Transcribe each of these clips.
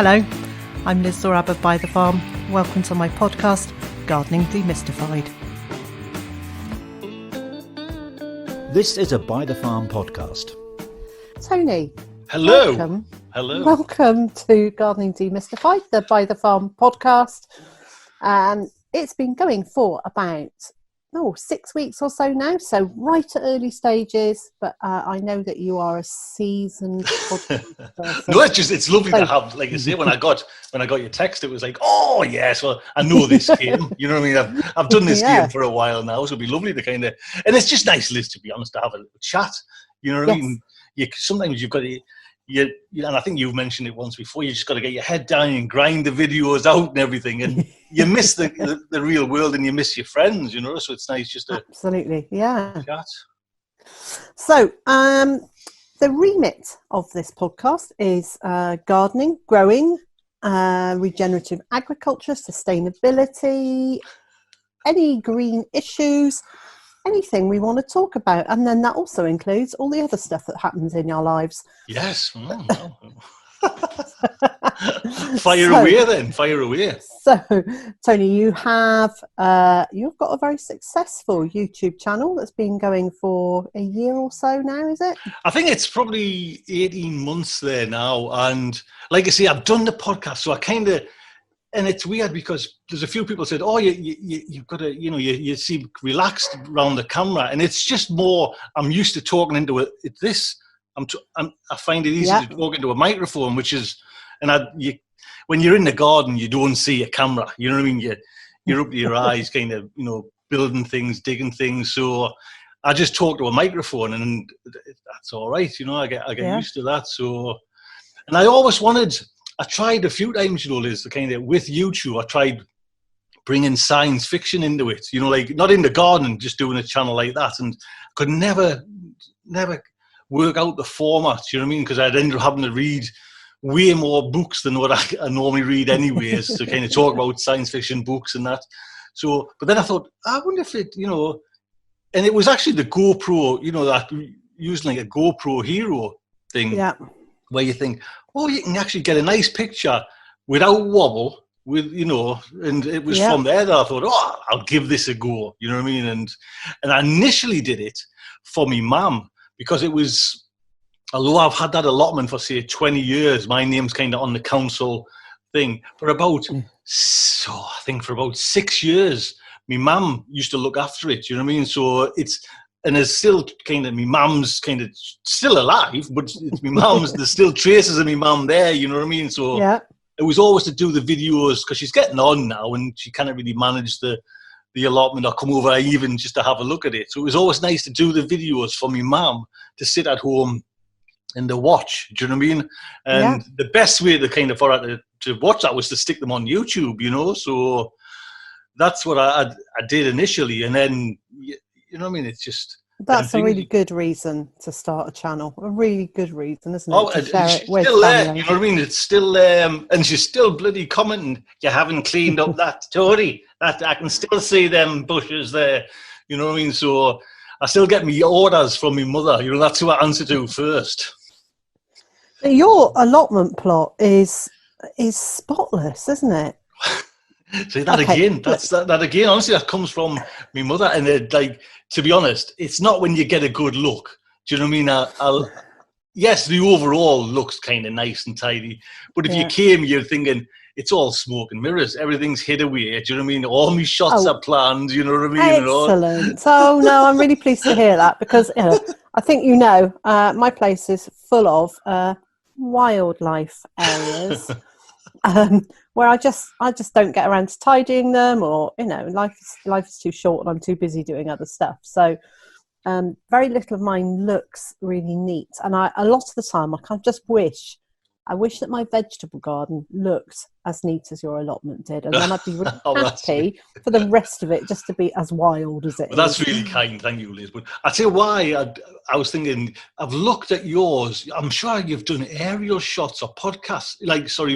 Hello, I'm Liz Zorab of Byther Farm. Welcome to my podcast, Gardening Demystified. This is a Byther Farm podcast. Tony. Hello. Welcome. Hello. Welcome to Gardening Demystified, the Byther Farm podcast. It's been going for about 6 weeks or so now, so right at early stages, but I know that you are a seasoned podcast person. No, it's lovely to have, like I say, when I got your text, it was like, oh yes, well, I know this game. You know what I mean? I've done this game for a while now, so it'd be lovely to kind of, and it's just nice, Liz, to be honest, to have a little chat. You know what I mean? Sometimes you've got to, and I think you've mentioned it once before, you just got to get your head down and grind the videos out and everything, and you miss the real world and you miss your friends, you know, so it's nice just to absolutely chat. So the remit of this podcast is gardening, growing, regenerative agriculture, sustainability, any green issues, anything we want to talk about, and then that also includes all the other stuff that happens in our lives. Yes. Fire away. So, Tony, you've got a very successful YouTube channel that's been going for a year or so now, is it? I think it's probably 18 months there now, and like I say, I've done the podcast, so I kind of. And it's weird because there's a few people said, "Oh, you've got to, you seem relaxed around the camera," and it's just more. I'm used to talking into it. I find it easy to talk into a microphone, which is, when you're in the garden, you don't see a camera. You know what I mean? You're up to your eyes, kind of, building things, digging things. So I just talk to a microphone, and that's all right. I get used to that. So, and I always wanted. I tried a few times, Liz, with YouTube, I tried bringing science fiction into it, like not in the garden, just doing a channel like that, and could never work out the format, you know what I mean? Because I'd end up having to read way more books than what I normally read anyways, to kind of talk about science fiction books and that. So, but then I thought, I wonder if it, and it was actually the GoPro, that using like a GoPro Hero thing, where you think, oh, you can actually get a nice picture without wobble, and it was from there that I thought, oh, I'll give this a go, you know what I mean? And I initially did it for me mum, because it was, although I've had that allotment for, say, 20 years, my name's kind of on the council thing, for about 6 years, my mum used to look after it, you know what I mean? So and it's still kind of, my mum's kind of still alive, but it's my mum's, there's still traces of my mum there, you know what I mean? So it was always to do the videos, because she's getting on now and she can't really manage the allotment or come over even just to have a look at it. So it was always nice to do the videos for my mum to sit at home and to watch, do you know what I mean? And the best way for her to watch that was to stick them on YouTube, so that's what I did initially. And then, you know what I mean? It's just... That's a really good reason to start a channel. A really good reason, isn't it? Oh, and she's still there, you know what I mean? It's still and she's still bloody commenting, you haven't cleaned up that story. That I can still see them bushes there, you know what I mean? So I still get me orders from my mother, that's who I answer to first. Your allotment plot is spotless, isn't it? See that again? That again. Honestly, that comes from my mother. And to be honest, it's not when you get a good look. Do you know what I mean? Yes, the overall looks kind of nice and tidy. But if you came, you're thinking it's all smoke and mirrors. Everything's hid away. Do you know what I mean? All my shots are planned. You know what I mean? Excellent. Oh no, I'm really pleased to hear that, because I think my place is full of wildlife areas. Where I just don't get around to tidying them, or life is too short and I'm too busy doing other stuff. So very little of mine looks really neat, and a lot of the time I just wish that my vegetable garden looked as neat as your allotment did, and then I'd be really happy for the rest of it just to be as wild as it is. That's really kind, thank you, Liz. But I tell you why I was thinking, I've looked at yours. I'm sure you've done aerial shots or podcasts,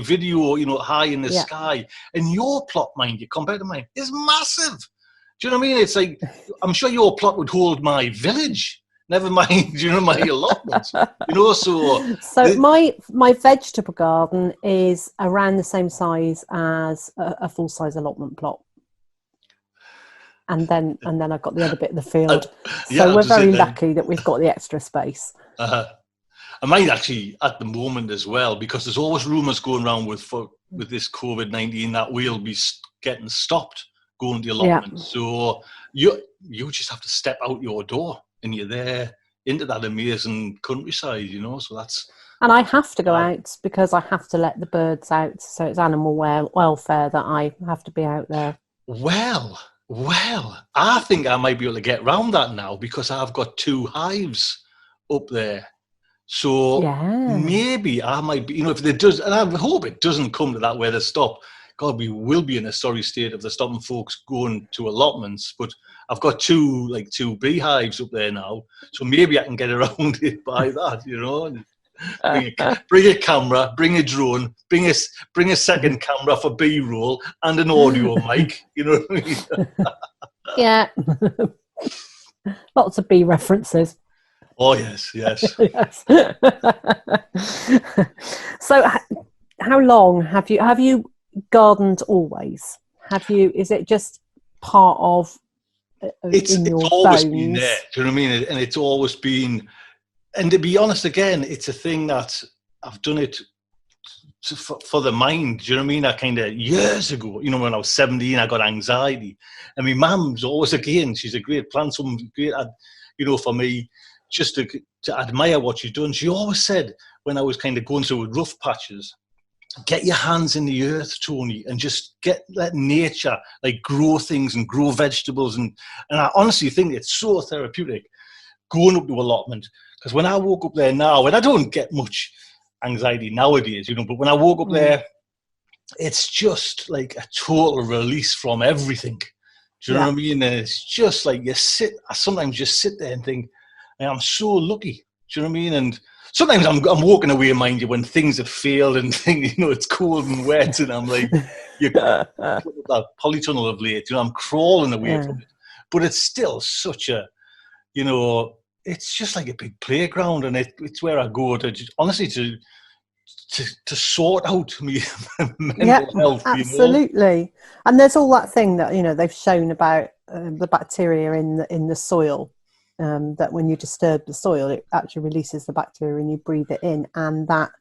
video, high in the sky, and your plot, mind you, compared to mine, is massive. Do you know what I mean? It's like, I'm sure your plot would hold my village. Never mind, my allotment. So my vegetable garden is around the same size as a full size allotment plot, and then I've got the other bit of the field. So we're very lucky that we've got the extra space. I might actually at the moment as well, because there's always rumours going around with this COVID-19 that we'll be getting stopped going to the allotment. Yeah. So you just have to step out your door and you're there into that amazing countryside, so that's... And I have to go out because I have to let the birds out, so it's animal welfare that I have to be out there. Well, I think I might be able to get around that now because I've got 2 hives up there. So maybe I might be, if it does, and I hope it doesn't come to that where they stop. God, we will be in a sorry state if they're stopping folks going to allotments. But I've got 2 beehives up there now, so maybe I can get around it by that, Bring a camera, bring a drone, bring a second camera for B-roll and an audio mic. You know what I mean? Yeah, lots of bee references. Oh yes. Yes. So, how long have you gardened always? Is it just part of? It's always been there. Do you know what I mean? And it's always been. And to be honest, again, it's a thing that I've done it for the mind. Do you know what I mean? I kind of years ago, when I was 17, I got anxiety, and my mum's always she's a great plant, something great, for me. Just to admire what she's done. She always said when I was kind of going through rough patches, get your hands in the earth, Tony, and just let nature grow things and grow vegetables. And I honestly think it's so therapeutic going up to allotment, because when I woke up there now, and I don't get much anxiety nowadays, but when I woke up there, it's just like a total release from everything. Do you know what I mean? And it's just like I sometimes just sit there and think, I'm so lucky. Do you know what I mean? And sometimes I'm walking away, mind you, when things have failed and things, it's cold and wet, and I'm like, you're that polytunnel of late. I'm crawling away from it. But it's still such a, it's just like a big playground, and it's where I go to honestly to sort out my mental health. Absolutely. And there's all that thing that they've shown about the bacteria in the soil. That when you disturb the soil, it actually releases the bacteria and you breathe it in, and that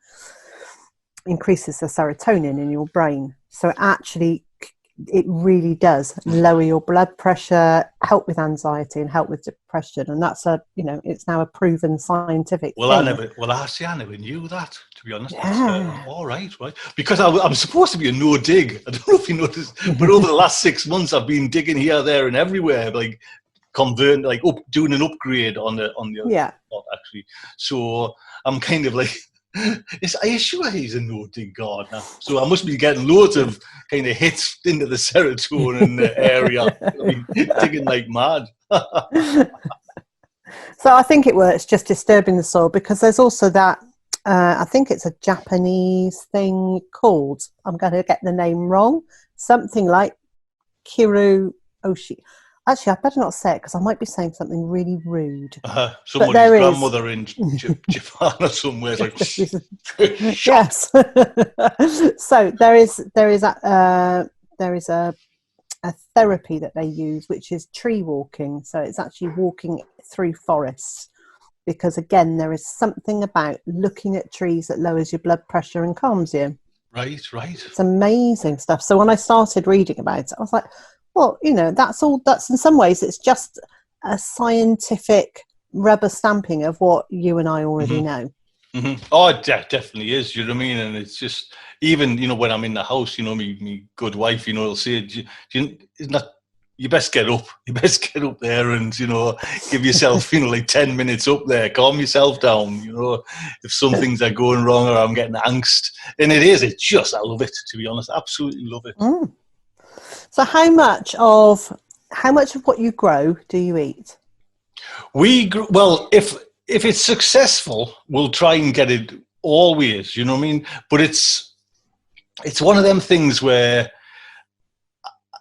increases the serotonin in your brain. So it really does lower your blood pressure, help with anxiety, and help with depression. And that's it's now a proven scientific thing. I never knew that, to be honest. Yeah. All right. Because I'm supposed to be a no dig. I don't know if you noticed, but over the last 6 months, I've been digging here, there, and everywhere, converting, doing an upgrade on the plot, actually. So I'm kind of are you sure he's a no-dig gardener? So I must be getting loads of kind of hits into the serotonin area. Digging like mad. So I think it works just disturbing the soil, because there's also that, I think it's a Japanese thing called, I'm going to get the name wrong, something like Kiru Oshi. Actually, I better not say it because I might be saying something really rude. Somebody's grandmother in Japan or somewhere. Yes. So there is a therapy that they use, which is tree walking. So it's actually walking through forests, because again, there is something about looking at trees that lowers your blood pressure and calms you. Right. It's amazing stuff. So when I started reading about it, I was like, well, that's in some ways, it's just a scientific rubber stamping of what you and I already know. Mm-hmm. Oh, it definitely is. You know what I mean? And it's just, even, when I'm in the house, me good wife, will say, you best get up. You best get up there and, give yourself, 10 minutes up there, calm yourself down, if some things are going wrong or I'm getting angst. And I love it, to be honest. Absolutely love it. Mm. So how much of what you grow do you eat? Well, if it's successful, we'll try and get it always, you know what I mean? But it's one of them things where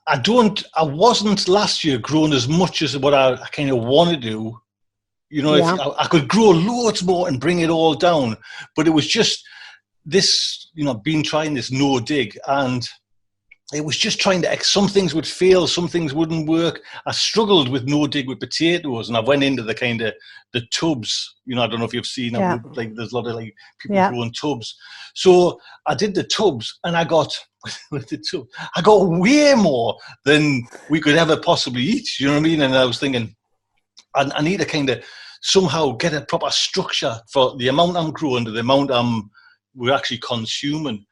I wasn't last year growing as much as what I kind of want to do, You know, if I could grow loads more and bring it all down, but it was just this, you know, been trying this no dig, and it was just trying to, some things would fail, some things wouldn't work. I struggled with no dig with potatoes, and I went into the kind of the tubs. You know, I don't know if you've seen, like there's a lot of like people growing tubs. So I did the tubs, and I got with the tub, I got way more than we could ever possibly eat. You know what I mean? And I was thinking, I need to kind of somehow get a proper structure for the amount I'm growing to the amount we're actually consuming.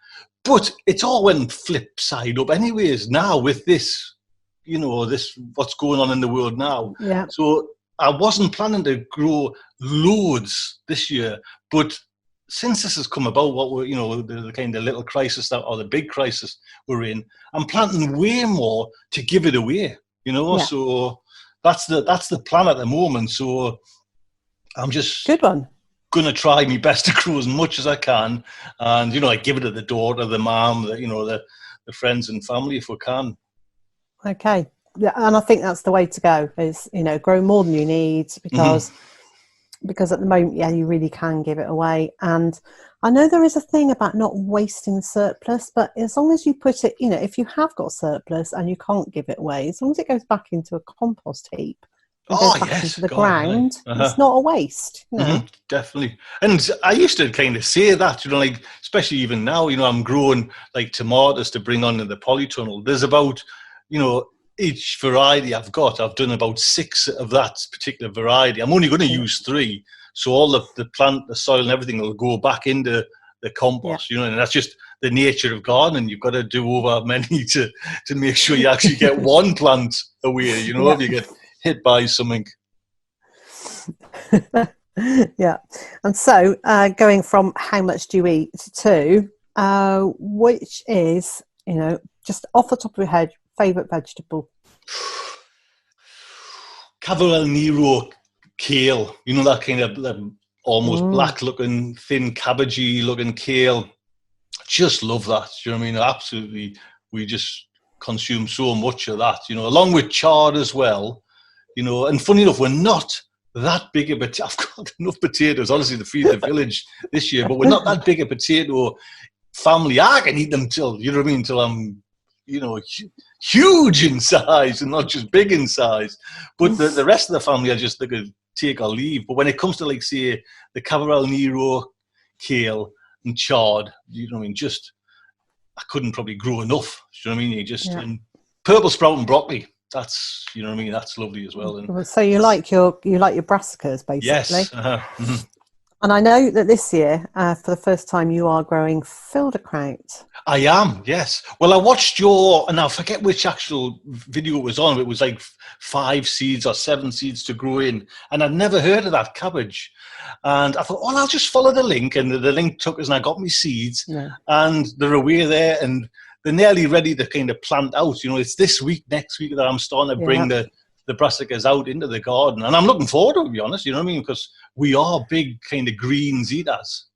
But it's all went flip side up anyways now with this, you know, this what's going on in the world now. Yeah. So I wasn't planning to grow loads this year, but since this has come about, what we're, you know, the kind of little crisis that, or the big crisis we're in, I'm planting way more to give it away, you know. Yeah. So that's the plan at the moment. So I'm just good one. Gonna try my best to grow as much as I can, and you know, like give it to the daughter, the mom, you know, the friends and family if we can. Okay, yeah, and I think that's the way to go. Is, you know, grow more than you need, because at the moment, yeah, you really can give it away. And I know there is a thing about not wasting surplus, but as long as you put it, you know, if you have got surplus and you can't give it away, as long as it goes back into a compost heap. Goes back into the ground. It's not a waste. You know? Definitely. And I used to kind of say that, you know, like, especially even now, you know, I'm growing like tomatoes to bring on in the polytunnel. There's about, you know, each variety I've done about 6 of that particular variety. I'm only going to use 3. So all the plant, the soil and everything will go back into the compost, you know, and that's just the nature of gardening. You've got to do over many to make sure you actually get one plant away, you know, if you get hit by something. Yeah. And so going from how much do you eat to which is, you know, just off the top of your head, favourite vegetable? Cavallel Nero kale, you know, that kind of almost black looking, thin cabbagey looking kale. Just love that. You know what I mean? Absolutely. We just consume so much of that, you know, along with chard as well. You know, and funny enough, we're not that big a potato. I've got enough potatoes, honestly, to feed the village this year, but we're not that big a potato family. I can eat them till, you know what I mean, till I'm, you know, huge in size and not just big in size. But the rest of the family, I just think of take or leave. But when it comes to, like, say, the Cavallel Nero kale and chard, you know what I mean, just, I couldn't probably grow enough. You know what I mean? You just, and purple sprout and broccoli. That's, you know what I mean, that's lovely as well. And so you like your brassicas, basically. Yes. And I know that this year, for the first time, you are growing filderkraut. I am, yes. Well, I watched and I forget which actual video it was on. It was like 5 seeds or 7 seeds to grow in, and I'd never heard of that cabbage. And I thought, well, I'll just follow the link, and the link took us, and I got my seeds, and they're away there, and they're nearly ready to kind of plant out. You know, it's this week, next week that I'm starting to bring the brassicas out into the garden. And I'm looking forward to it, to be honest, you know what I mean? Because we are big kind of greens eaters.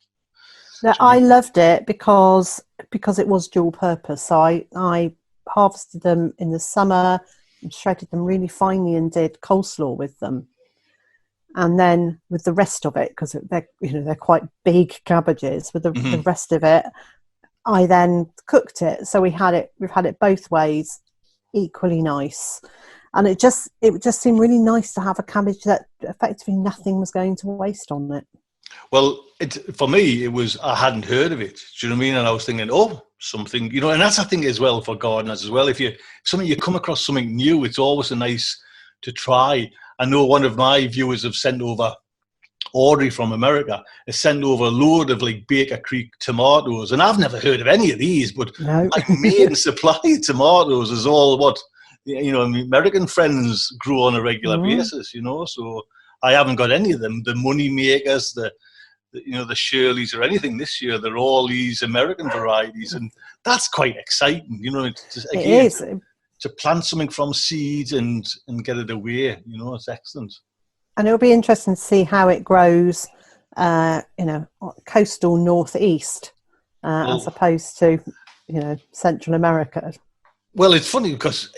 Now, I loved it because it was dual purpose. So I harvested them in the summer, and shredded them really finely and did coleslaw with them. And then with the rest of it, because they're quite big cabbages, with the rest of it, I then cooked it. So we've had it both ways, equally nice. And it just seemed really nice to have a cabbage that effectively nothing was going to waste on it. Well, for me, it was, I hadn't heard of it. Do you know what I mean? And I was thinking, something, you know, and that's, I think, as well for gardeners as well. If you come across something new, it's always nice to try. I know one of my viewers have sent over, Audrey from America, has sent over a load of like Baker Creek tomatoes, and I've never heard of any of these, but my main supply of tomatoes is all what, you know, American friends grow on a regular basis, you know, so I haven't got any of them, the money makers, the Shirleys or anything this year. They're all these American varieties, and that's quite exciting, you know. It is. To plant something from seeds and get it away, you know, it's excellent. And it'll be interesting to see how it grows, coastal northeast, as opposed to, you know, Central America. Well, it's funny because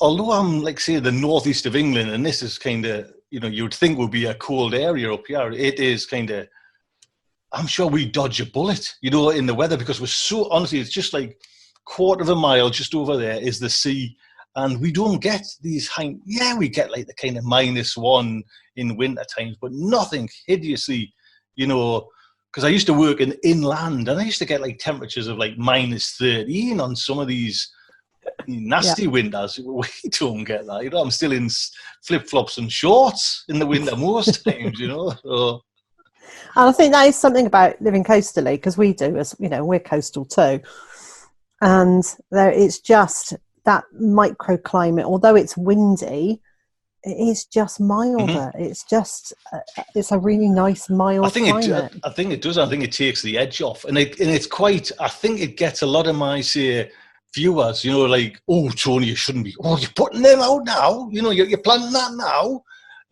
although I'm, like, say, the northeast of England, and this is kind of, you'd think would be a cold area up here. It is kind of, I'm sure we dodge a bullet, in the weather, because we're so, honestly, it's just like quarter of a mile just over there is the sea. And we don't get these high, we get like the kind of -1 in winter times, but nothing hideously, because I used to work in inland and I used to get like temperatures of like -13 on some of these nasty winters. We don't get that. I'm still in flip-flops and shorts in the winter most times, So. And I think that is something about living coastally, because we do, as we're coastal too. And it's just that microclimate, although it's windy, it is just milder. Mm-hmm. It's just, it's a really nice mild climate. I think it does. I think it takes the edge off. And it's quite, I think it gets a lot of my, say, viewers, like, oh, Tony, you shouldn't be, you're putting them out now. You're planning that now.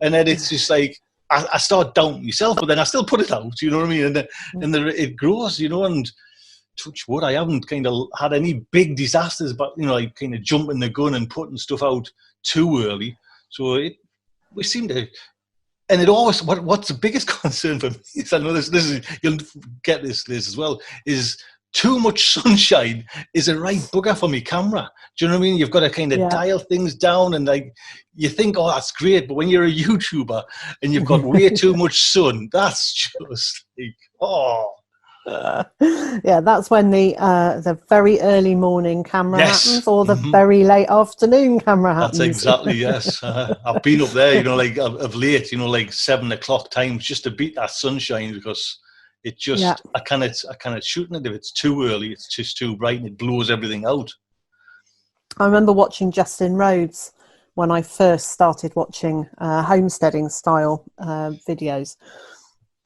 And then it's just like, I start doubting myself, but then I still put it out, you know what I mean? And it grows, and touch wood, I haven't kind of had any big disasters, but, like kind of jumping the gun and putting stuff out too early. So we seem to, and it always, what's the biggest concern for me is, I know this is, you'll get this as well, is too much sunshine is a right bugger for me camera. Do you know what I mean? You've got to kind of dial things down, and like you think, oh, that's great, but when you're a YouTuber and you've got way too much sun, that's just like, that's when the very early morning camera happens, or the very late afternoon camera happens. That's exactly, yes. I've been up there, like of late, like 7 o'clock times just to beat that sunshine, because it just, I cannot shooting it if it's too early. It's just too bright and it blows everything out. I remember watching Justin Rhodes when I first started watching homesteading style videos.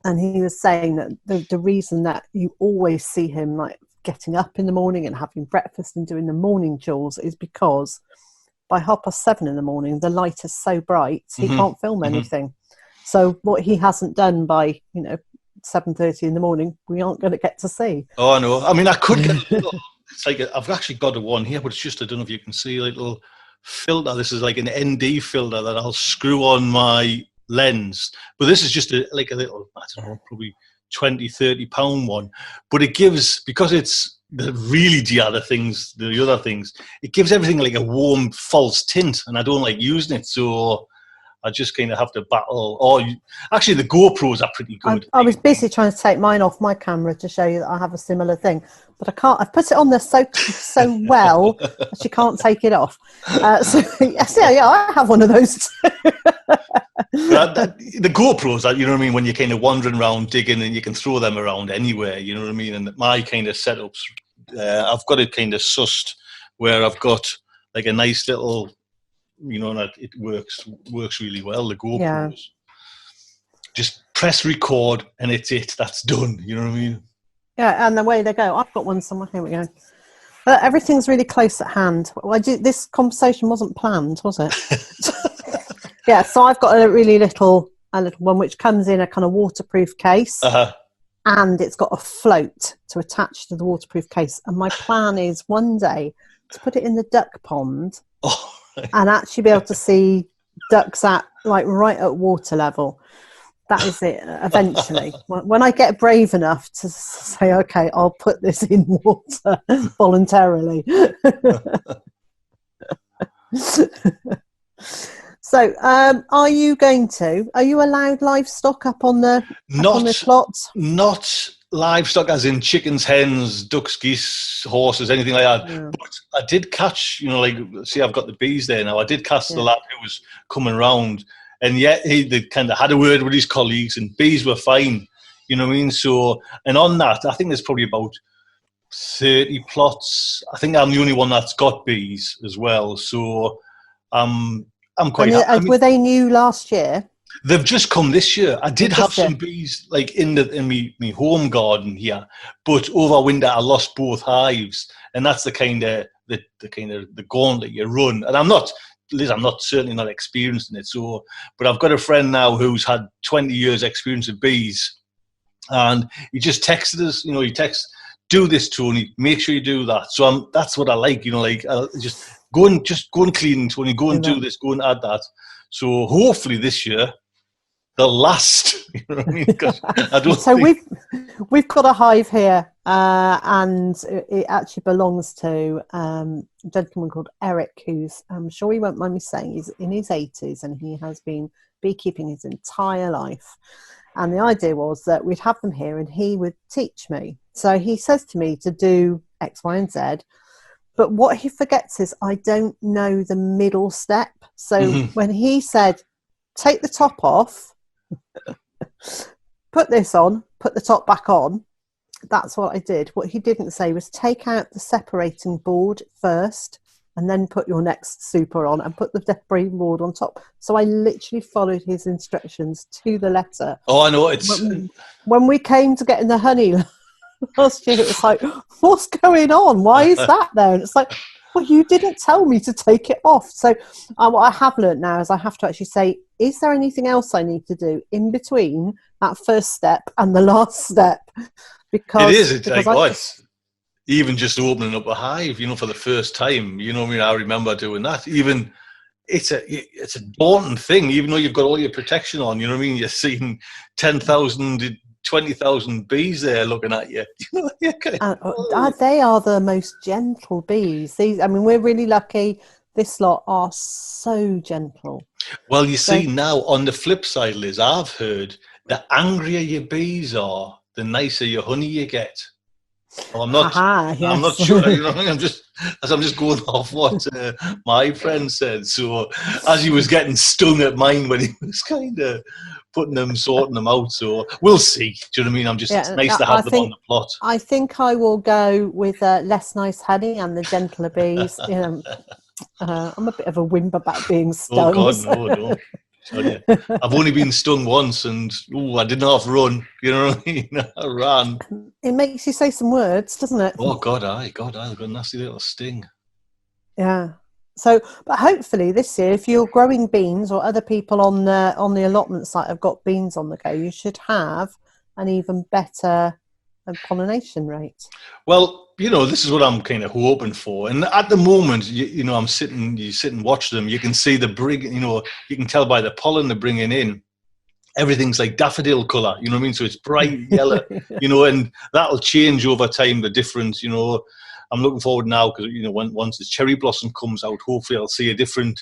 And he was saying that the reason that you always see him like getting up in the morning and having breakfast and doing the morning chores is because by 7:30 in the morning, the light is so bright, he can't film anything. So what he hasn't done by, 7:30 in the morning, we aren't going to get to see. Oh, I know. I mean, I could get it's like, I've actually got one here, but it's just, I don't know if you can see, a little filter. This is like an ND filter that I'll screw on my lens, but this is just like a little, I don't know, probably 20-30 pound one, but it gives, because it's the other things, it gives everything like a warm false tint, and I don't like using it, so I just kind of have to battle. Actually, the GoPros are pretty good. I was busy trying to take mine off my camera to show you that I have a similar thing, but I can't. I've put it on there so well that you can't take it off. So I have one of those too. The GoPros, you know what I mean, when you're kind of wandering around digging, and you can throw them around anywhere, you know what I mean. And my kind of setups, I've got it kind of sussed where I've got like a nice little, that it works really well. The GoPros, just press record and it's that's done. You know what I mean? Yeah, and away they go. I've got one somewhere. Here we go. But everything's really close at hand. This conversation wasn't planned, was it? Yeah, so I've got a really little one which comes in a kind of waterproof case, and it's got a float to attach to the waterproof case. And my plan is one day to put it in the duck pond and actually be able to see ducks at right at water level. That is it. Eventually, when I get brave enough to say, okay, I'll put this in water voluntarily. So, are you allowed livestock up on the plots? Not livestock as in chickens, hens, ducks, geese, horses, anything like that. Yeah. But I did catch, see, I've got the bees there now. I did catch the lad who was coming round, and yet they kind of had a word with his colleagues, and bees were fine. You know what I mean? So, and on that, I think there's probably about 30 plots. I think I'm the only one that's got bees as well. So, I'm quite happy. Were they new last year? They've just come this year. I did have some bees in my home garden here, but over winter I lost both hives, and that's the kind of the gauntlet you run. And I'm certainly not experienced in it. So, but I've got a friend now who's had 20 years experience of bees, and he just texted us. He texts, "Do this, Tony. Make sure you do that." So that's what I like. Just go and clean, Tony. Go and do this. Go and add that. So hopefully this year they'll last. You know what I mean? 'Cause I don't So think... we've got a hive here, and it actually belongs to a gentleman called Eric, who's, I'm sure he won't mind me saying, he's in his 80s, and he has been beekeeping his entire life. And the idea was that we'd have them here and he would teach me. So he says to me to do X, Y, and Z. But what he forgets is I don't know the middle step. So when he said, take the top off, put this on, put the top back on, that's what I did. What he didn't say was take out the separating board first and then put your next super on and put the separating board on top. So I literally followed his instructions to the letter. Oh, I know. It's... When we came to getting the honey last year, it was like, what's going on? Why is that there? And it's like, well, you didn't tell me to take it off. So what I have learned now is I have to actually say, is there anything else I need to do in between that first step and the last step? Because it is. It's like, even just opening up a hive, you know, for the first time, you know what I mean? I remember doing that. Even it's a daunting thing, even though you've got all your protection on, you know what I mean? You're seeing 10,000, 20,000 bees there looking at you. You know, they are the most gentle bees. These, I mean, we're really lucky. This lot are so gentle. Well, you see now, on the flip side, Liz, I've heard the angrier your bees are, the nicer your honey you get. Well, I'm not sure. You know, I'm just going off what my friend said. So, as he was getting stung at mine when he was kind of sorting them out. So we'll see. Do you know what I mean? It's nice to have them on the plot. I think I will go with less nice honey and the gentler bees. You know, I'm a bit of a whimper about being stung. Oh God, no. I've only been stung once, and I didn't half run. You know what I mean? I ran. It makes you say some words, doesn't it? Oh God, I've got a nasty little sting. Yeah. So, but hopefully this year, if you're growing beans or other people on the allotment site have got beans on the go, you should have an even better pollination rate. Well, you know, this is what I'm kind of hoping for. And at the moment, you know, you sit and watch them. You can see you know, you can tell by the pollen they're bringing in. Everything's like daffodil colour, you know what I mean? So it's bright yellow, you know, and that'll change over time, the difference, you know. I'm looking forward now because, you know, once the cherry blossom comes out, hopefully I'll see a different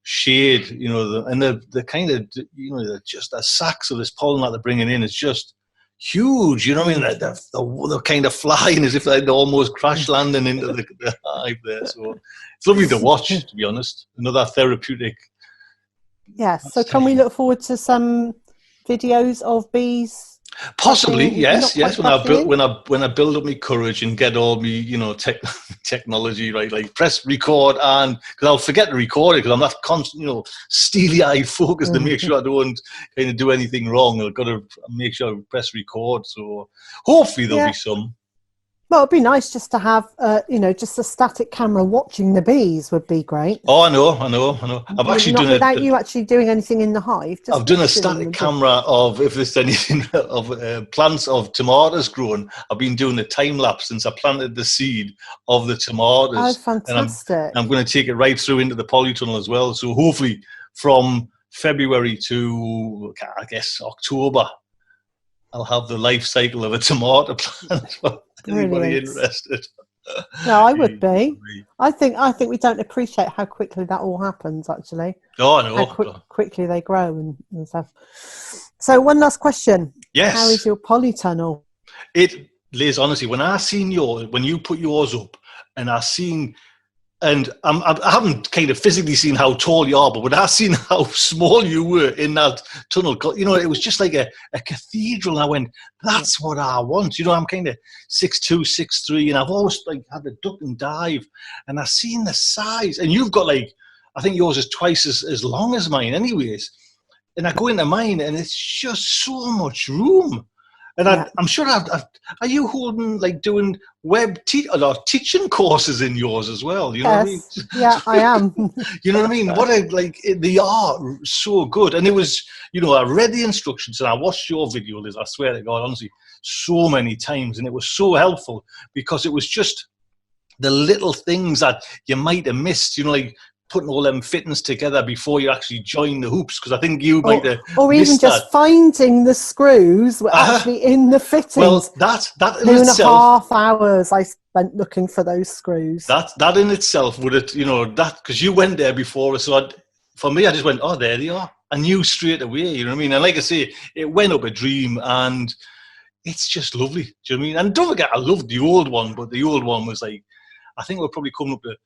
shade, you know, and the kind of, you know, just the sacks of this pollen that they're bringing in is just huge, you know what I mean? They're kind of flying as if they're almost crash landing into the hive there. So it's lovely to watch, to be honest. Another therapeutic. Yes. So can we look forward to some videos of bees? Possibly, yes. When I build up my courage and get all me, you know, technology right, like press record, and because I'll forget to record it because I'm not constant, you know, steely-eyed focused to make sure I don't kind of do anything wrong. I've got to make sure I press record. So hopefully there'll be some. Well, it'd be nice just to have, you know, just a static camera watching the bees would be great. Oh, I know. I've actually done it without you actually doing anything in the hive. I've done a static camera of if there's anything of plants of tomatoes growing. I've been doing a time lapse since I planted the seed of the tomatoes. Oh, fantastic! And I'm going to take it right through into the polytunnel as well. So hopefully, from February to I guess October, I'll have the life cycle of a tomato plant. Anybody interested? No, I would be. I think we don't appreciate how quickly that all happens. Actually, oh no, how quickly they grow and stuff. So, one last question. Yes. How is your polytunnel? Liz, honestly, when you put yours up, and I haven't kind of physically seen how tall you are, but when I seen how small you were in that tunnel, you know, it was just like a cathedral. And I went, that's what I want. You know, I'm kind of 6'2", 6'3", and I've always like had a duck and dive, and I've seen the size. And you've got like, I think yours is twice as long as mine, anyways. And I go into mine, and it's just so much room. And I'm sure are you holding, like, doing teaching courses in yours as well? You know what I mean? Yeah, I am. You know what I mean? They are so good. And it was, you know, I read the instructions and I watched your video, Liz, I swear to God, honestly, so many times. And it was so helpful because it was just the little things that you might have missed, you know, like putting all them fittings together before you actually join the hoops, because I think you might have or even missed just that. finding the screws were actually in the fittings. Well, that in 2.5 hours I spent looking for those screws. That in itself would have, that, because you went there before, so for me, I just went, oh, there they are. I knew straight away, you know what I mean? And like I say, it went up a dream, and it's just lovely. Do you know what I mean? And don't forget, I loved the old one, but the old one was like, I think we're probably coming up to,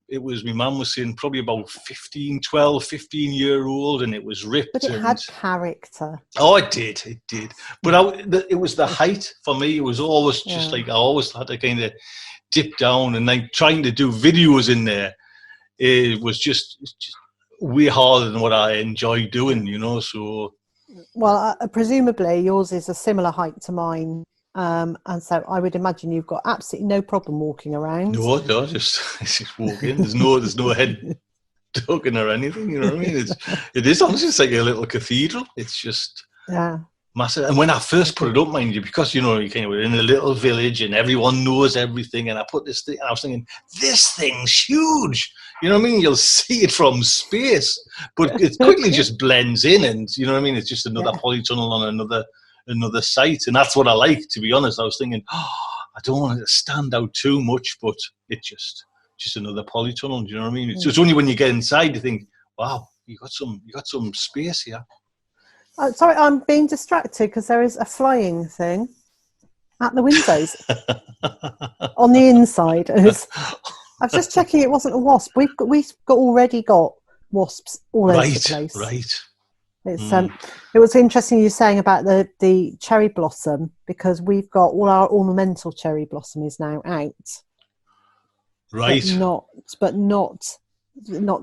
it was, my mum was saying, probably about 15-year-old, and it was ripped. But it had character. Oh, it did. But it was the height for me. It was always just like, I always had to kind of dip down, and like trying to do videos in there, it was just way harder than what I enjoy doing, so. Well, presumably yours is a similar height to mine, and so I would imagine you've got absolutely no problem walking around. No, just walk in. There's no head tugging or anything, you know what I mean? It is honestly, it's like a little cathedral. It's just massive. And when I first put it up, mind you, because we're in a little village and everyone knows everything, and I put this thing, and I was thinking, this thing's huge. You know what I mean? You'll see it from space, but it quickly just blends in, and you know what I mean? It's just another polytunnel on another site, and that's what I like, to be honest. I was thinking, I don't want it to stand out too much, but it just another polytunnel. Do you know what I mean? It's only when you get inside you think, wow, you got some space here. Sorry, I'm being distracted because there is a flying thing at the windows on the inside. I was just checking it wasn't a wasp. We've already got wasps all over the place. Right. It's it was interesting you saying about the cherry blossom, because we've got all our ornamental cherry blossom is now out. Right. But not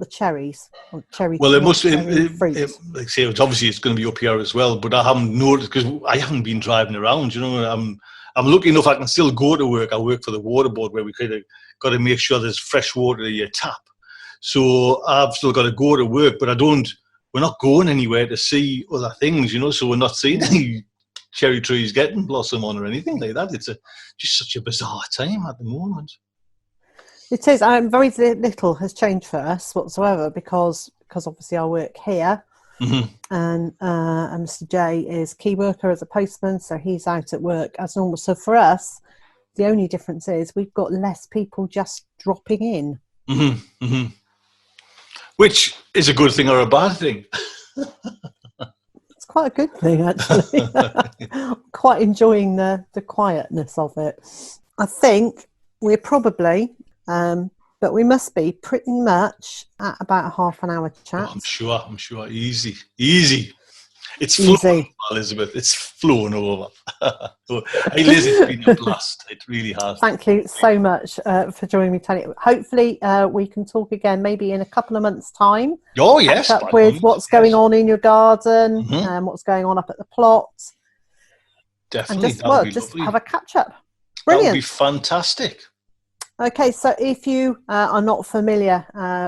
the cherries. Well, it must be. Like I say, obviously it's going to be up here as well, but I haven't noticed because I haven't been driving around. I'm lucky enough I can still go to work. I work for the water board, where we kind of got to make sure there's fresh water in your tap. So I've still got to go to work, but we're not going anywhere to see other things, so we're not seeing any cherry trees getting blossom on or anything like that. It's just such a bizarre time at the moment. It is. Very little has changed for us whatsoever, because obviously I work here, and Mr. J is key worker as a postman, so he's out at work as normal. So for us, the only difference is we've got less people just dropping in. Which is a good thing or a bad thing? It's quite a good thing, actually. I'm quite enjoying the quietness of it. I think we're probably, but we must be pretty much at about a half an hour chat. Oh, I'm sure. Easy. It's flowing, Elizabeth. It's flowing over. It's been a blast. It really has. Thank you so much for joining me, Tony. Hopefully we can talk again maybe in a couple of months' time. Oh, yes. Catch up with what's going on in your garden, and what's going on up at the plot. Definitely. And just have a catch up. Brilliant. That would be fantastic. Okay, so if you are not familiar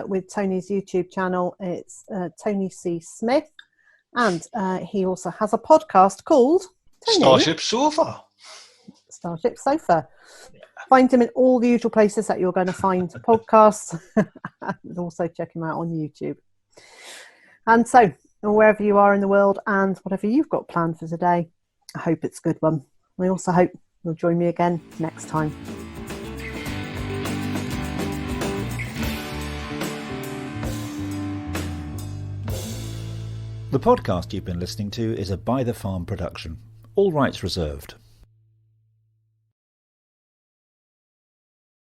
with Tony's YouTube channel, it's Tony C. Smith. And he also has a podcast called Starship Sofa. Yeah. Find him in all the usual places that you're going to find podcasts, and also check him out on YouTube. And so, wherever you are in the world and whatever you've got planned for today, I hope it's a good one. I also hope you'll join me again next time. The podcast you've been listening to is a By the Farm production. All rights reserved.